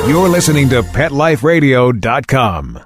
You're listening to PetLifeRadio.com.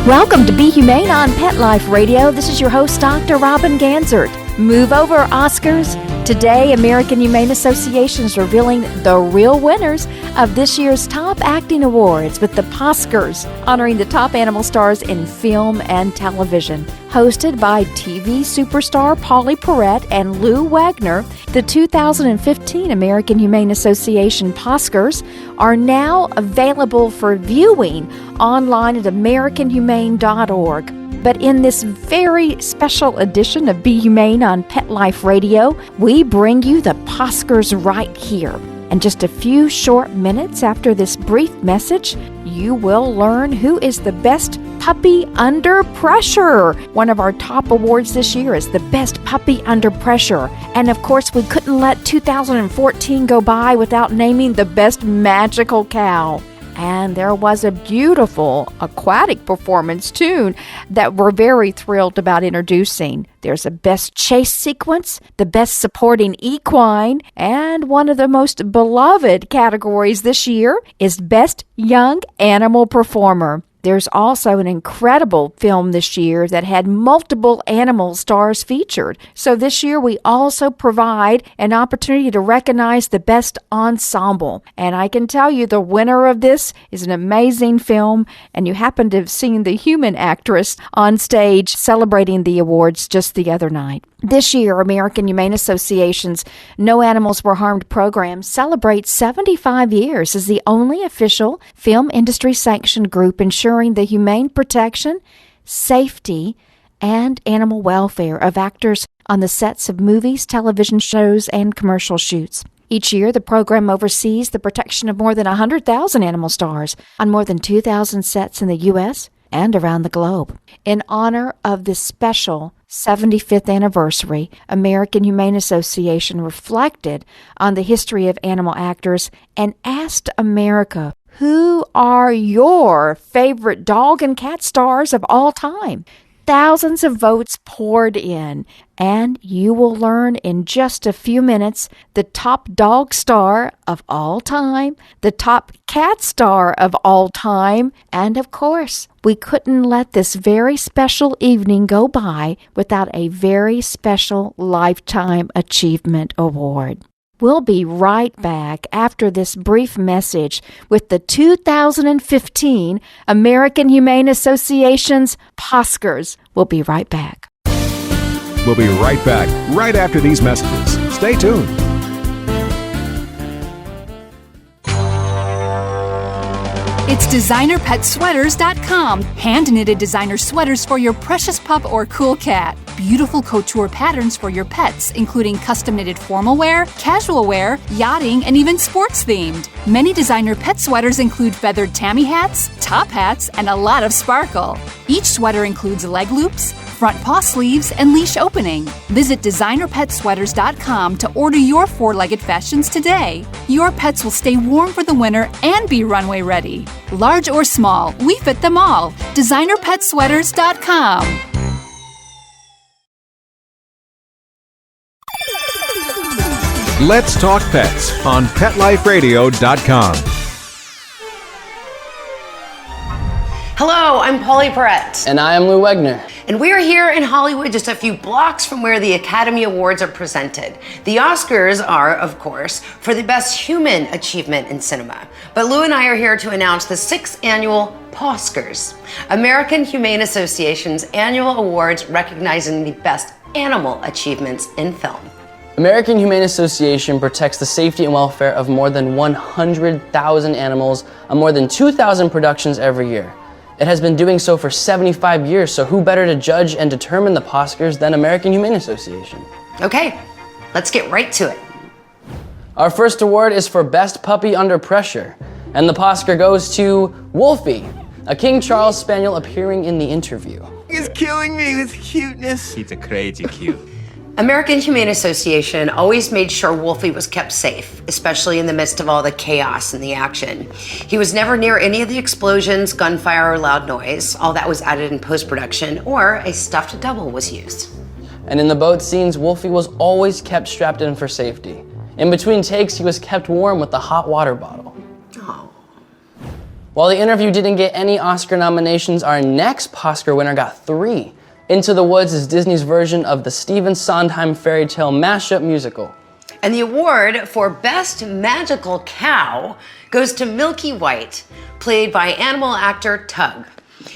Welcome to Be Humane on Pet Life Radio. This is your host, Dr. Robin Ganzert. Move over, Oscars. Today, American Humane Association is revealing the real winners of this year's Top Acting Awards with the PAWSCARS, honoring the top animal stars in film and television. Hosted by TV superstar Pauley Perrette and Wegner, the 2015 American Humane Association PAWSCARS are now available for viewing online at AmericanHumane.org. But in this very special edition of Be Humane on Pet Life Radio, we bring you the PAWSCARS right here. And just a few short minutes after this brief message, you will learn who is the best puppy under pressure. One of our top awards this year is the best puppy under pressure. And of course, we couldn't let 2014 go by without naming the best magical cow. And there was a beautiful aquatic performance, too, that we're very thrilled about introducing. There's a best chase sequence, the best supporting equine, and one of the most beloved categories this year is best young animal performer. There's also an incredible film this year that had multiple animal stars featured. So this year we also provide an opportunity to recognize the best ensemble. And I can tell you the winner of this is an amazing film, and you happen to have seen the human actress on stage celebrating the awards just the other night. This year, American Humane Association's No Animals Were Harmed program celebrates 75 years as the only official film industry sanctioned group ensuring the humane protection, safety, and animal welfare of actors on the sets of movies, television shows, and commercial shoots. Each year, the program oversees the protection of more than 100,000 animal stars on more than 2,000 sets in the U.S. and around the globe. In honor of this special 75th anniversary, American Humane Association reflected on the history of animal actors and asked America, who are your favorite dog and cat stars of all time? Thousands of votes poured in, and you will learn in just a few minutes the top dog star of all time, the top cat star of all time, and of course, we couldn't let this very special evening go by without a very special Lifetime Achievement Award. We'll be right back after this brief message with the 2015 American Humane Association's PAWSCARS. We'll be right back. We'll be right back right after these messages. Stay tuned. It's DesignerPetSweaters.com. Hand-knitted designer sweaters for your precious pup or cool cat. Beautiful couture patterns for your pets, including custom-knitted formal wear, casual wear, yachting, and even sports-themed. Many designer pet sweaters include feathered tammy hats, top hats, and a lot of sparkle. Each sweater includes leg loops, front paw sleeves, and leash opening. Visit DesignerPetSweaters.com to order your four-legged fashions today. Your pets will stay warm for the winter and be runway ready. Large or small, we fit them all. DesignerPetSweaters.com. Let's talk pets on PetLifeRadio.com. Hello, I'm Pauley Perrette. And I am Wegner. And we're here in Hollywood, just a few blocks from where the Academy Awards are presented. The Oscars are, of course, for the best human achievement in cinema. But Lou and I are here to announce the 6th annual PAWSCARS, American Humane Association's annual awards recognizing the best animal achievements in film. American Humane Association protects the safety and welfare of more than 100,000 animals on more than 2,000 productions every year. It has been doing so for 75 years, so who better to judge and determine the PAWSCARS than American Humane Association? Okay, let's get right to it. Our first award is for Best Puppy Under Pressure, and the PAWSCAR goes to Wolfie, a King Charles Spaniel appearing in the interview. He's killing me with cuteness. He's a crazy cute. American Humane Association always made sure Wolfie was kept safe, especially in the midst of all the chaos and the action. He was never near any of the explosions, gunfire, or loud noise. All that was added in post-production, or a stuffed double was used. And in the boat scenes, Wolfie was always kept strapped in for safety. In between takes, he was kept warm with a hot water bottle. Oh. While the interview didn't get any Oscar nominations, our next PAWSCAR winner got 3. Into the Woods is Disney's version of the Stephen Sondheim fairy tale mashup musical. And the award for Best Magical Cow goes to Milky White, played by animal actor Tug.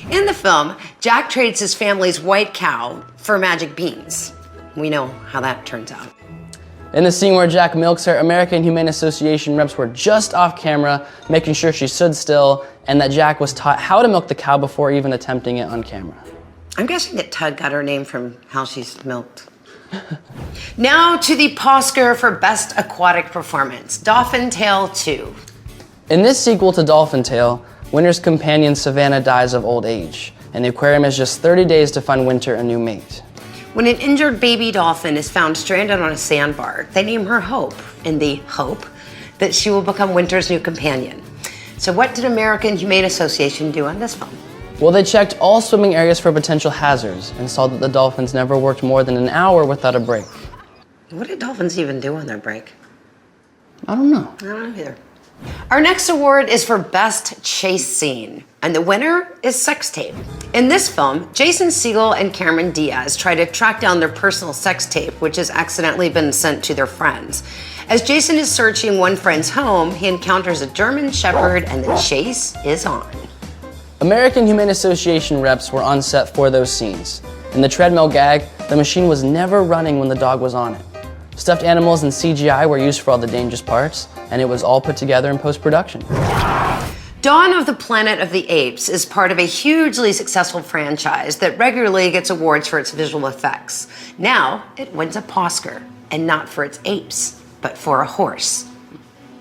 In the film, Jack trades his family's white cow for magic beans. We know how that turns out. In the scene where Jack milks her, American Humane Association reps were just off camera, making sure she stood still, and that Jack was taught how to milk the cow before even attempting it on camera. I'm guessing that Tug got her name from how she's milked. Now to the PAWSCAR for Best Aquatic Performance, Dolphin Tale 2. In this sequel to Dolphin Tale, Winter's companion Savannah dies of old age, and the aquarium has just 30 days to find Winter a new mate. When an injured baby dolphin is found stranded on a sandbar, they name her Hope, in the hope that she will become Winter's new companion. So what did American Humane Association do on this film? Well, they checked all swimming areas for potential hazards and saw that the dolphins never worked more than an hour without a break. What do dolphins even do on their break? I don't know. I don't know either. Our next award is for Best Chase Scene, and the winner is Sex Tape. In this film, Jason Segel and Cameron Diaz try to track down their personal sex tape, which has accidentally been sent to their friends. As Jason is searching one friend's home, he encounters a German Shepherd, and the chase is on. American Humane Association reps were on set for those scenes. In the treadmill gag, the machine was never running when the dog was on it. Stuffed animals and CGI were used for all the dangerous parts, and it was all put together in post-production. Dawn of the Planet of the Apes is part of a hugely successful franchise that regularly gets awards for its visual effects. Now, it wins a PAWSCAR, and not for its apes, but for a horse.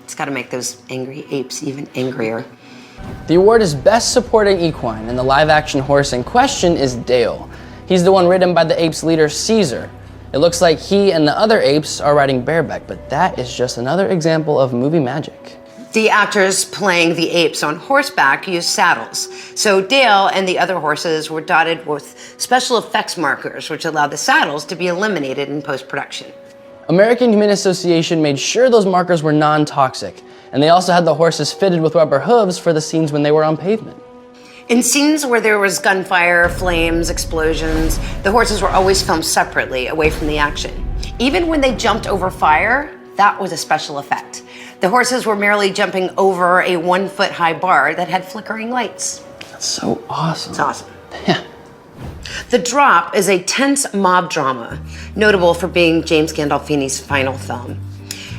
It's got to make those angry apes even angrier. The award is Best Supporting Equine, and the live-action horse in question is Dale. He's the one ridden by the ape's leader, Caesar. It looks like he and the other apes are riding bareback, but that is just another example of movie magic. The actors playing the apes on horseback used saddles. So Dale and the other horses were dotted with special effects markers, which allowed the saddles to be eliminated in post-production. American Humane Association made sure those markers were non-toxic, and they also had the horses fitted with rubber hooves for the scenes when they were on pavement. In scenes where there was gunfire, flames, explosions, the horses were always filmed separately, away from the action. Even when they jumped over fire, that was a special effect. The horses were merely jumping over a 1-foot-high bar that had flickering lights. That's so awesome. It's awesome. Yeah. The Drop is a tense mob drama, notable for being James Gandolfini's final film.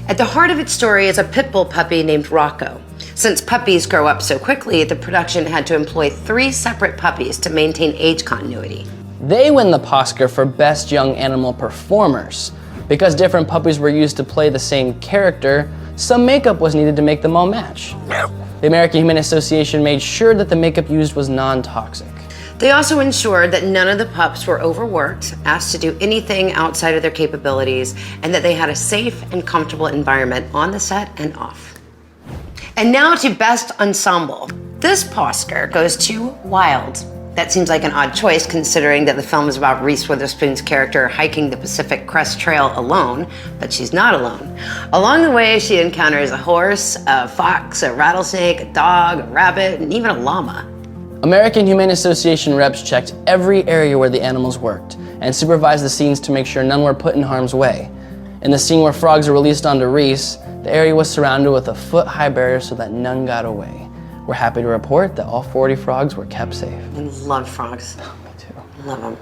At the heart of its story is a pit bull puppy named Rocco. Since puppies grow up so quickly, the production had to employ 3 separate puppies to maintain age continuity. They win the PAWSCAR for Best Young Animal Performers. Because different puppies were used to play the same character, some makeup was needed to make them all match. The American Humane Association made sure that the makeup used was non-toxic. They also ensured that none of the pups were overworked, asked to do anything outside of their capabilities, and that they had a safe and comfortable environment on the set and off. And now to Best Ensemble. This PAWSCAR goes to Wild. That seems like an odd choice considering that the film is about Reese Witherspoon's character hiking the Pacific Crest Trail alone, but she's not alone. Along the way, she encounters a horse, a fox, a rattlesnake, a dog, a rabbit, and even a llama. American Humane Association reps checked every area where the animals worked and supervised the scenes to make sure none were put in harm's way. In the scene where frogs are released onto Reese, the area was surrounded with a foot-high barrier so that none got away. We're happy to report that all 40 frogs were kept safe. I love frogs. Oh, me too. Love them.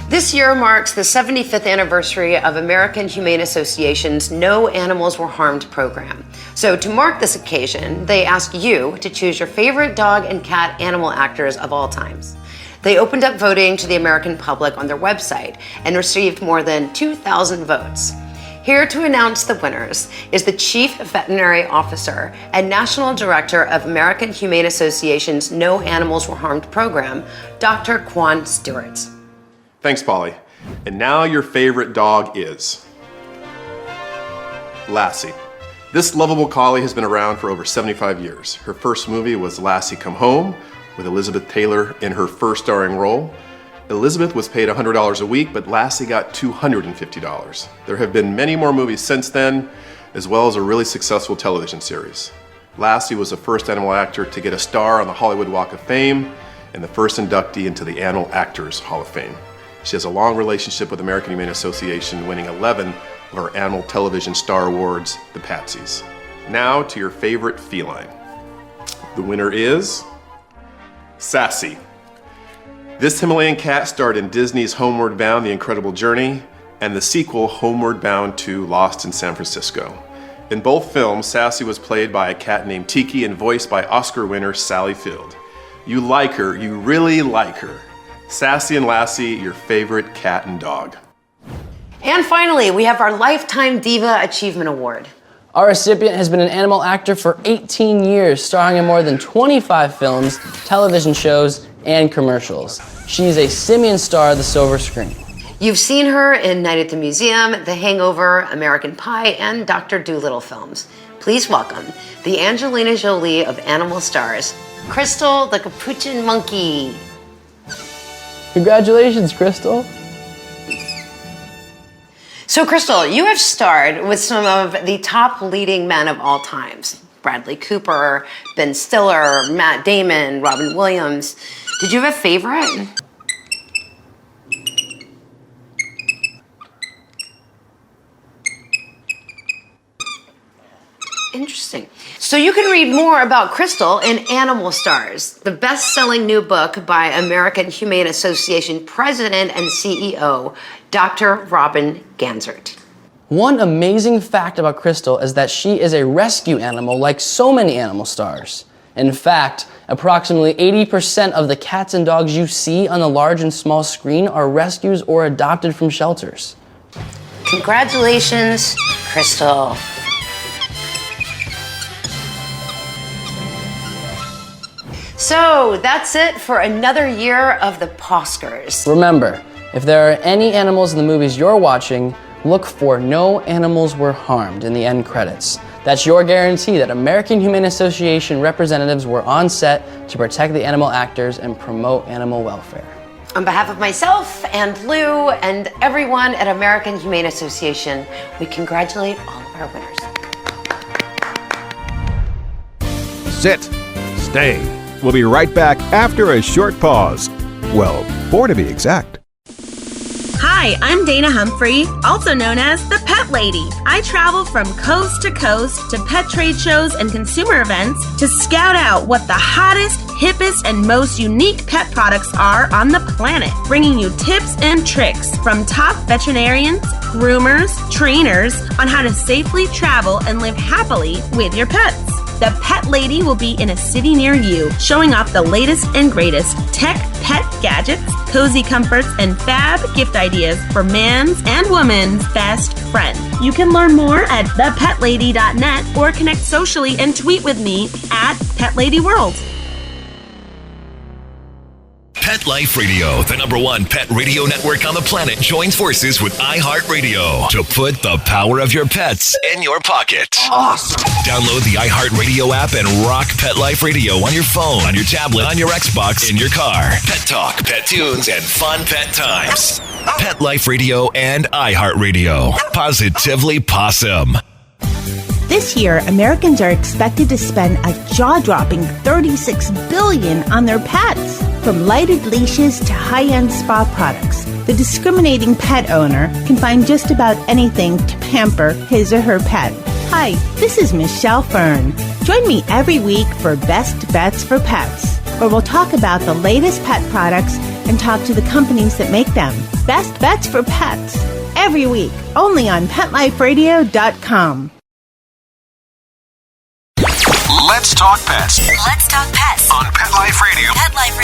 This year marks the 75th anniversary of American Humane Association's No Animals Were Harmed program. So to mark this occasion, they ask you to choose your favorite dog and cat animal actors of all times. They opened up voting to the American public on their website and received more than 2,000 votes. Here to announce the winners is the Chief Veterinary Officer and National Director of American Humane Association's No Animals Were Harmed program, Dr. Quan Stewart. Thanks, Pauley. And now your favorite dog is Lassie. This lovable collie has been around for over 75 years. Her first movie was Lassie Come Home, with Elizabeth Taylor in her first starring role. Elizabeth was paid $100 a week, but Lassie got $250. There have been many more movies since then, as well as a really successful television series. Lassie was the first animal actor to get a star on the Hollywood Walk of Fame and the first inductee into the Animal Actors Hall of Fame. She has a long relationship with the American Humane Association, winning 11 of our Animal Television Star Awards, the Patsies. Now to your favorite feline. The winner is Sassy. This Himalayan cat starred in Disney's Homeward Bound: The Incredible Journey and the sequel Homeward Bound 2: Lost in San Francisco. In both films, Sassy was played by a cat named Tiki and voiced by Oscar winner Sally Field. You like her, you really like her. Sassy and Lassie, your favorite cat and dog. And finally, we have our Lifetime Diva Achievement Award. Our recipient has been an animal actor for 18 years, starring in more than 25 films, television shows, and commercials. She's a simian star of the silver screen. You've seen her in Night at the Museum, The Hangover, American Pie, and Dr. Dolittle films. Please welcome the Angelina Jolie of animal stars, Crystal the Capuchin Monkey. Congratulations, Crystal. So, Crystal, you have starred with some of the top leading men of all times. Bradley Cooper, Ben Stiller, Matt Damon, Robin Williams. Did you have a favorite? Interesting. So you can read more about Crystal in Animal Stars, the best-selling new book by American Humane Association President and CEO, Dr. Robin Ganzert. One amazing fact about Crystal is that she is a rescue animal like so many animal stars. In fact, approximately 80% of the cats and dogs you see on the large and small screen are rescues or adopted from shelters. Congratulations, Crystal. So that's it for another year of the PAWSCARS. Remember, if there are any animals in the movies you're watching, look for "No animals were harmed" in the end credits. That's your guarantee that American Humane Association representatives were on set to protect the animal actors and promote animal welfare. On behalf of myself and Lou and everyone at American Humane Association, we congratulate all of our winners. Sit. Stay. We'll be right back after a short pause. Well, 4 to be exact. Hi, I'm Dana Humphrey, also known as the Pet Lady. I travel from coast to coast to pet trade shows and consumer events to scout out what the hottest, hippest, and most unique pet products are on the planet, bringing you tips and tricks from top veterinarians, groomers, trainers on how to safely travel and live happily with your pets. The Pet Lady will be in a city near you, showing off the latest and greatest tech pet gadgets, cozy comforts, and fab gift ideas for man's and woman's best friend. You can learn more at thepetlady.net or connect socially and tweet with me at PetLadyWorld. Pet Life Radio, the #1 pet radio network on the planet, joins forces with iHeartRadio to put the power of your pets in your pocket. Awesome. Download the iHeartRadio app and rock Pet Life Radio on your phone, on your tablet, on your Xbox, in your car. Pet talk, pet tunes, and fun pet times. Pet Life Radio and iHeartRadio. Positively Possum. This year, Americans are expected to spend a jaw-dropping $36 billion on their pets. From lighted leashes to high-end spa products, the discriminating pet owner can find just about anything to pamper his or her pet. Hi, this is Michelle Fern. Join me every week for Best Bets for Pets, where we'll talk about the latest pet products and talk to the companies that make them. Best Bets for Pets, every week, only on PetLifeRadio.com. Let's talk pets Let's talk pets on Pet Life Radio. Pet Life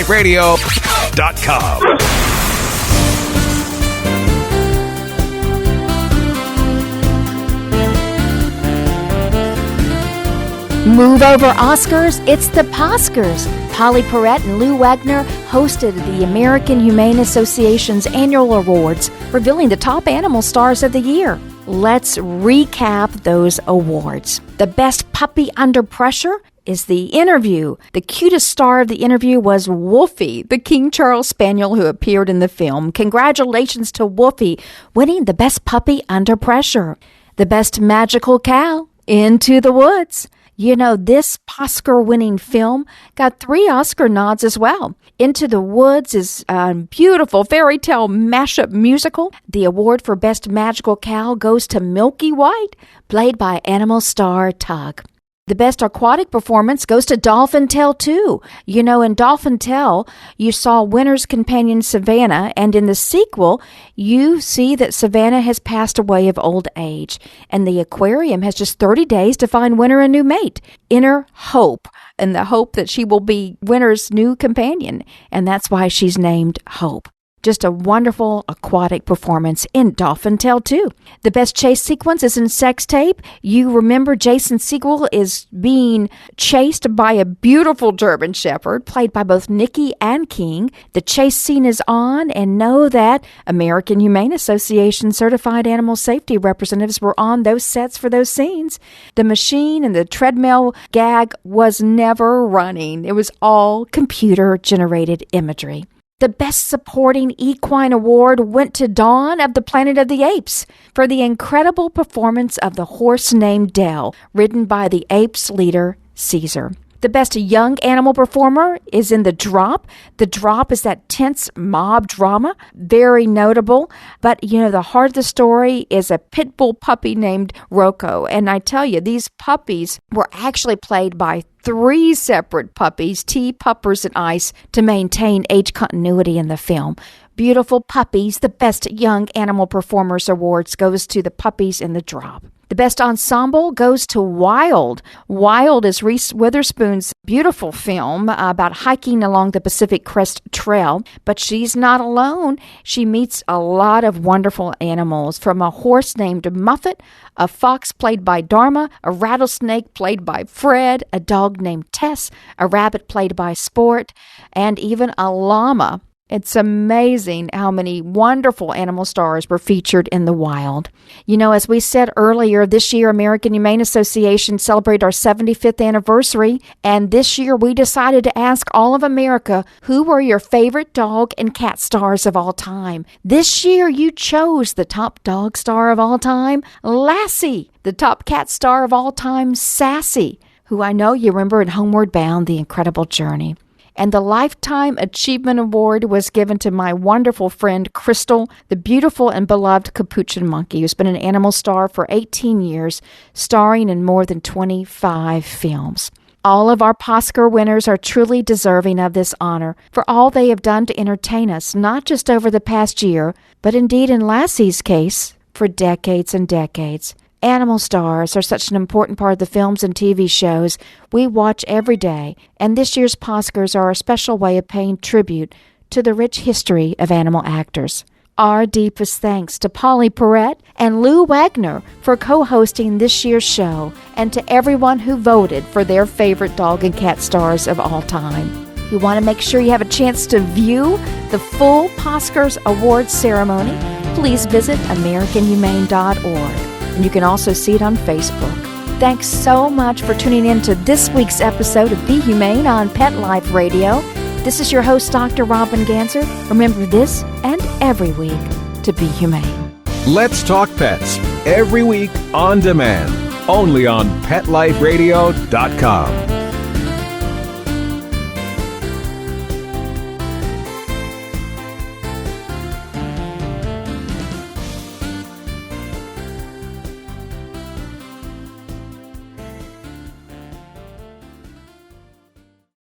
Radio. PetLifeRadio.com. Move over, Oscars. It's the PAWSCARS. Pauley, Perrette, and Lou Wegner hosted the American Humane Association's annual awards, revealing the top animal stars of the year. Let's recap those awards. The best puppy under pressure is The Interview. The cutest star of The Interview was Wolfie, the King Charles Spaniel who appeared in the film. Congratulations to Wolfie, winning the best puppy under pressure. The best magical cow, Into the Woods. You know, this Oscar-winning film got 3 Oscar nods as well. Into the Woods is a beautiful fairy tale mashup musical. The award for Best Magical Cow goes to Milky White, played by animal star Tug. The best aquatic performance goes to Dolphin Tale 2. You know, in Dolphin Tale, you saw Winter's companion Savannah, and in the sequel, you see that Savannah has passed away of old age, and the aquarium has just 30 days to find Winter a new mate. Inner hope, and the hope that she will be Winter's new companion, and that's why she's named Hope. Just a wonderful aquatic performance in Dolphin Tale 2. The best chase sequence is in Sex Tape. You remember Jason Segel is being chased by a beautiful German Shepherd, played by both Nikki and King. The chase scene is on, and know that American Humane Association certified animal safety representatives were on those sets for those scenes. The machine and the treadmill gag was never running. It was all computer-generated imagery. The Best Supporting Equine Award went to Dawn of the Planet of the Apes for the incredible performance of the horse named Dell, ridden by the apes' leader, Caesar. The best young animal performer is in The Drop. The Drop is that tense mob drama, very notable. But, you know, the heart of the story is a pit bull puppy named Rocco. And I tell you, these puppies were actually played by 3 separate puppies, T, Puppers, and Ice, to maintain age continuity in the film. Beautiful puppies. The Best Young Animal Performers Awards goes to the puppies in The Drop. The best ensemble goes to Wild. Wild is Reese Witherspoon's beautiful film about hiking along the Pacific Crest Trail, but she's not alone. She meets a lot of wonderful animals, from a horse named Muffet, a fox played by Dharma, a rattlesnake played by Fred, a dog named Tess, a rabbit played by Sport, and even a llama. It's amazing how many wonderful animal stars were featured in The Wild. You know, as we said earlier, this year American Humane Association celebrated our 75th anniversary, and this year we decided to ask all of America, who were your favorite dog and cat stars of all time? This year you chose the top dog star of all time, Lassie, the top cat star of all time, Sassy, who I know you remember in Homeward Bound, The Incredible Journey. And the Lifetime Achievement Award was given to my wonderful friend Crystal, the beautiful and beloved capuchin monkey, who's been an animal star for 18 years, starring in more than 25 films. All of our PAWSCAR winners are truly deserving of this honor for all they have done to entertain us, not just over the past year, but indeed in Lassie's case, for decades and decades. Animal stars are such an important part of the films and TV shows we watch every day, and this year's PAWSCARS are a special way of paying tribute to the rich history of animal actors. Our deepest thanks to Pauley, Perrette, and Lou Wegner for co-hosting this year's show, and to everyone who voted for their favorite dog and cat stars of all time. You want to make sure you have a chance to view the full PAWSCARS Awards ceremony? Please visit AmericanHumane.org. And you can also see it on Facebook. Thanks so much for tuning in to this week's episode of Be Humane on Pet Life Radio. This is your host, Dr. Robin Ganser. Remember this and every week to be humane. Let's Talk Pets, every week on demand, only on PetLifeRadio.com.